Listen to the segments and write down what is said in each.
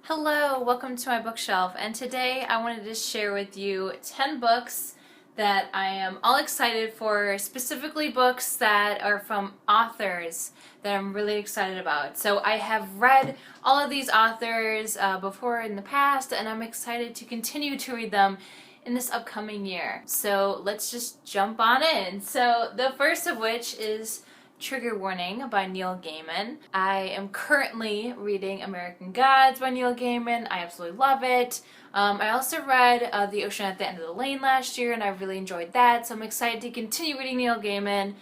Hello, welcome to my bookshelf, and today I wanted to share with you 10 books that I am all excited for, specifically books that are from authors that I'm really excited about. So I have read all of these authors before in the past, and I'm excited to continue to read them in this upcoming year. So let's just jump on in. So the first of which is Trigger Warning by Neil Gaiman. I am currently reading American Gods by Neil Gaiman. I absolutely love it. I also read The Ocean at the End of the Lane last year, and I really enjoyed that, so I'm excited to continue reading Neil Gaiman.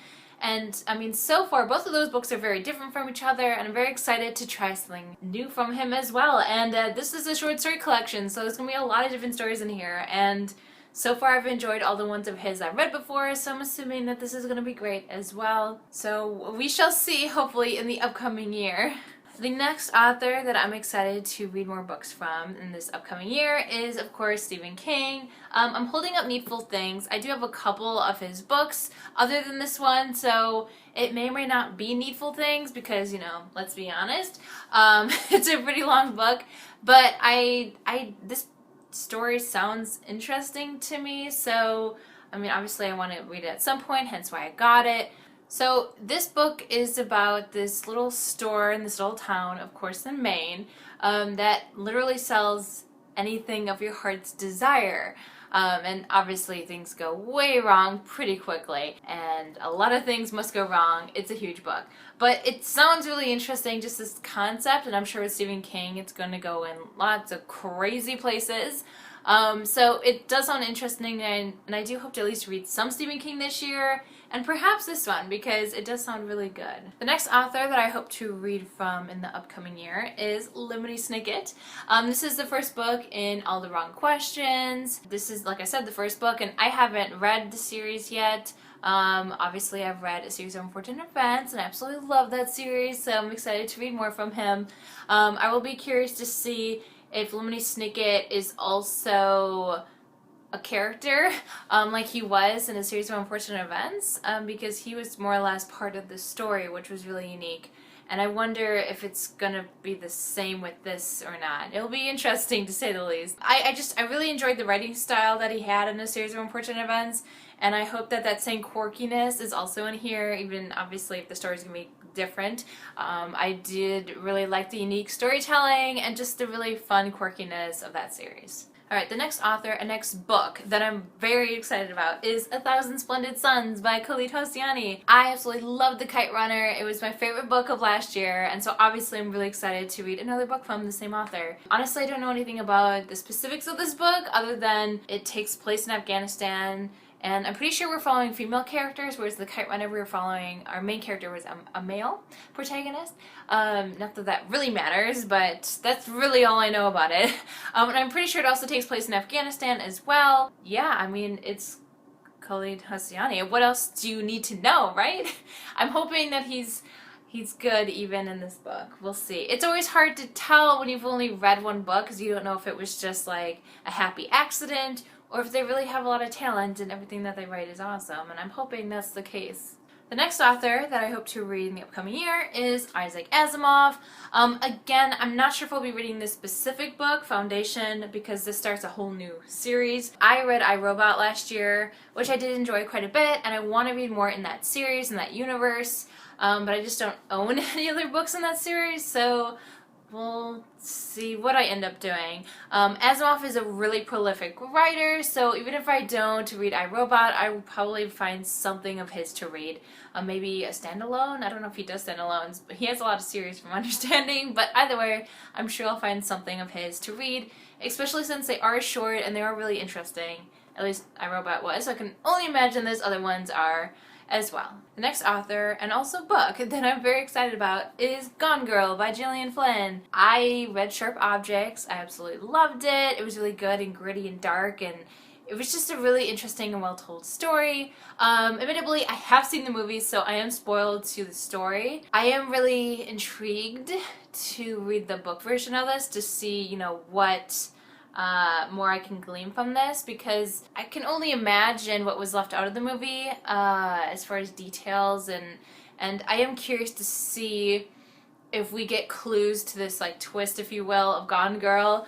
And I mean, so far, both of those books are very different from each other, and I'm very excited to try something new from him as well. And this is a short story collection, so there's going to be a lot of different stories in here, and so far I've enjoyed all the ones of his I've read before, so I'm assuming that this is going to be great as well. So we shall see, hopefully, in the upcoming year. The next author that I'm excited to read more books from in this upcoming year is, of course, Stephen King. I'm holding up Needful Things. I do have a couple of his books other than this one, so it may or may not be Needful Things because, you know, let's be honest, it's a pretty long book, but this story sounds interesting to me, so I mean, obviously I want to read it at some point, hence why I got it. So this book is about this little store in this little town, of course in Maine, that literally sells anything of your heart's desire. And obviously things go way wrong pretty quickly, and a lot of things must go wrong. It's a huge book. But it sounds really interesting, just this concept, and I'm sure with Stephen King it's going to go in lots of crazy places. So it does sound interesting, and I do hope to at least read some Stephen King this year, and perhaps this one, because it does sound really good. The next author that I hope to read from in the upcoming year is Lemony Snicket. This is the first book in All the Wrong Questions. This is, like I said, the first book, and I haven't read the series yet. Obviously I've read A Series of Unfortunate Events, and I absolutely love that series, so I'm excited to read more from him. I will be curious to see if Lemony Snicket is also a character, like he was in A Series of Unfortunate Events, because he was more or less part of the story, which was really unique. And I wonder if it's gonna be the same with this or not. It'll be interesting, to say the least. I really enjoyed the writing style that he had in A Series of Unfortunate Events, and I hope that that same quirkiness is also in here, even obviously if the story's gonna be different. I did really like the unique storytelling and just the really fun quirkiness of that series. Alright, the next author and next book that I'm very excited about is A Thousand Splendid Suns by Khaled Hosseini. I absolutely loved The Kite Runner. It was my favorite book of last year, and so obviously I'm really excited to read another book from the same author. Honestly, I don't know anything about the specifics of this book other than it takes place in Afghanistan, and I'm pretty sure we're following female characters, whereas The Kite Runner we were following, our main character was a male protagonist. Not that that really matters, but that's really all I know about it. And I'm pretty sure it also takes place in Afghanistan as well. Yeah, I mean, it's Khaled Hosseini. What else do you need to know, right? I'm hoping that he's good even in this book. We'll see. It's always hard to tell when you've only read one book because you don't know if it was just like a happy accident or if they really have a lot of talent and everything that they write is awesome, and I'm hoping that's the case. The next author that I hope to read in the upcoming year is Isaac Asimov. Again, I'm not sure if I'll be reading this specific book, Foundation, because this starts a whole new series. I read I, Robot last year, which I did enjoy quite a bit, and I want to read more in that series, in that universe, but I just don't own any other books in that series, so we'll see what I end up doing. Asimov is a really prolific writer, so even if I don't read I, Robot, I will probably find something of his to read. Maybe a standalone? I don't know if he does standalones, but he has a lot of series from my understanding, but either way, I'm sure I'll find something of his to read, especially since they are short and they are really interesting. At least I, Robot was, so I can only imagine those other ones are as well. The next author, and also book, that I'm very excited about is Gone Girl by Gillian Flynn. I read Sharp Objects. I absolutely loved it. It was really good and gritty and dark, and it was just a really interesting and well-told story. Admittedly, I have seen the movies, so I am spoiled to the story. I am really intrigued to read the book version of this to see, you know, what more I can glean from this, because I can only imagine what was left out of the movie as far as details, and I am curious to see if we get clues to this like twist, if you will, of Gone Girl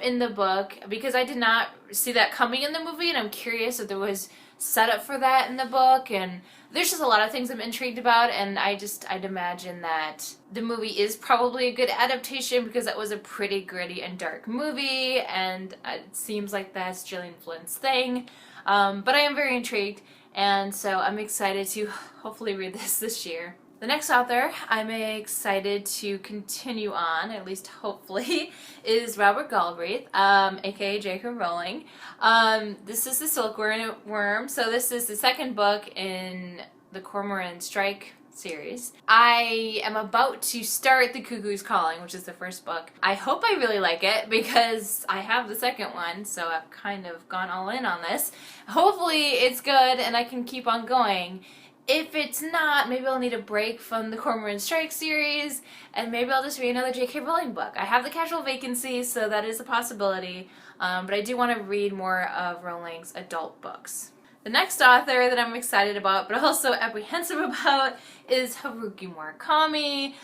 in the book, because I did not see that coming in the movie, and I'm curious if there was setup for that in the book. And there's just a lot of things I'm intrigued about, and I'd imagine that the movie is probably a good adaptation because that was a pretty gritty and dark movie, and it seems like that's Gillian Flynn's thing. But I am very intrigued, and so I'm excited to hopefully read this year. The next author I'm excited to continue on, at least hopefully, is Robert Galbraith, aka J.K. Rowling. This is the Silkworm, so this is the second book in the Cormoran Strike series. I am about to start The Cuckoo's Calling, which is the first book. I hope I really like it because I have the second one, so I've kind of gone all in on this. Hopefully it's good and I can keep on going. If it's not, maybe I'll need a break from the Cormoran Strike series, and maybe I'll just read another J.K. Rowling book. I have the casual vacancy, so that is a possibility, but I do want to read more of Rowling's adult books. The next author that I'm excited about, but also apprehensive about, is Haruki Murakami.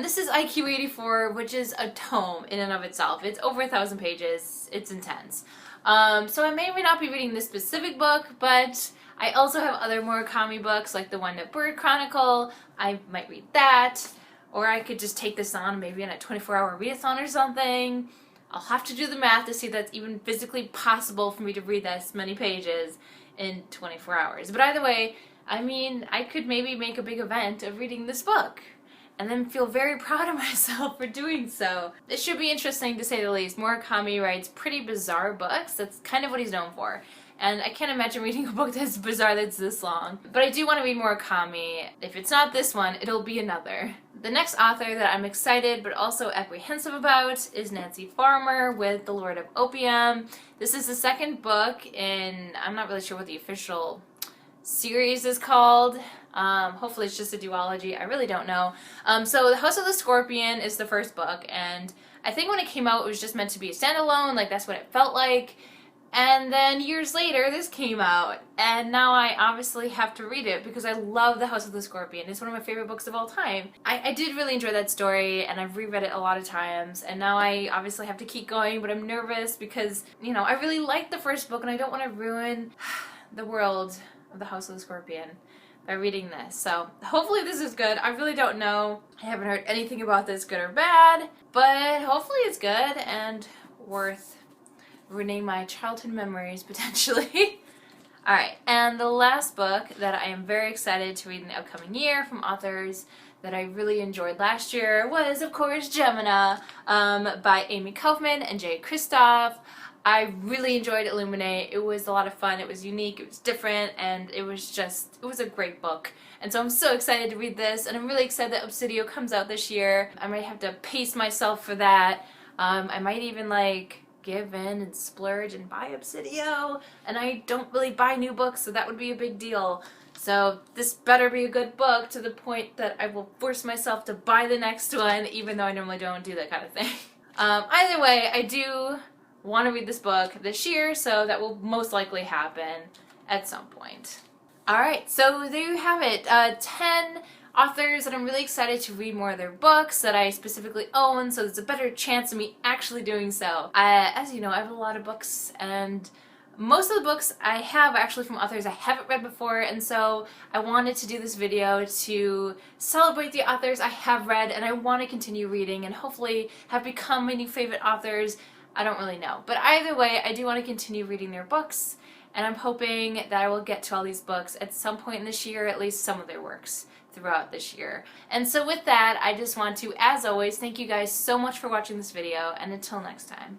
This is IQ 84, which is a tome in and of itself. It's over 1,000 pages. It's intense. So I may or may not be reading this specific book, but I also have other Murakami books, like the One Note Bird Chronicle. I might read that, or I could just take this on maybe in a 24-hour readathon or something. I'll have to do the math to see if that's even physically possible for me to read this many pages in 24 hours. But either way, I mean, I could maybe make a big event of reading this book and then feel very proud of myself for doing so. It should be interesting to say the least. Murakami writes pretty bizarre books. That's kind of what he's known for. And I can't imagine reading a book that's bizarre that's this long. But I do want to read Murakami. If it's not this one, it'll be another. The next author that I'm excited but also apprehensive about is Nancy Farmer with The Lord of Opium. This is the second book in, I'm not really sure what the official series is called. Hopefully it's just a duology. I really don't know. So The House of the Scorpion is the first book, and I think when it came out it was just meant to be a standalone, like that's what it felt like. And then years later, this came out, and now I obviously have to read it because I love The House of the Scorpion. It's one of my favorite books of all time. I did really enjoy that story, and I've reread it a lot of times, and now I obviously have to keep going, but I'm nervous because, you know, I really liked the first book, and I don't want to ruin the world of The House of the Scorpion by reading this. So hopefully this is good. I really don't know. I haven't heard anything about this, good or bad, but hopefully it's good and worth rename my childhood memories, potentially. Alright, and the last book that I am very excited to read in the upcoming year from authors that I really enjoyed last year was, of course, Gemina by Amy Kaufman and Jay Kristoff. I really enjoyed Illuminate. It was a lot of fun. It was unique, it was different, and it was a great book. And so I'm so excited to read this, and I'm really excited that Obsidio comes out this year. I might have to pace myself for that. I might even give in and splurge and buy Obsidio, and I don't really buy new books, so that would be a big deal. So this better be a good book to the point that I will force myself to buy the next one, even though I normally don't do that kind of thing. Either way, I do want to read this book this year, so that will most likely happen at some point. Alright, so there you have it. 10 authors that I'm really excited to read more of their books that I specifically own, so there's a better chance of me actually doing so. As you know, I have a lot of books, and most of the books I have are actually from authors I haven't read before, and so I wanted to do this video to celebrate the authors I have read, and I want to continue reading and hopefully have become my new favorite authors. I don't really know. But either way, I do want to continue reading their books, and I'm hoping that I will get to all these books at some point in this year, at least some of their works throughout this year. And so with that, I just want to, as always, thank you guys so much for watching this video, and until next time.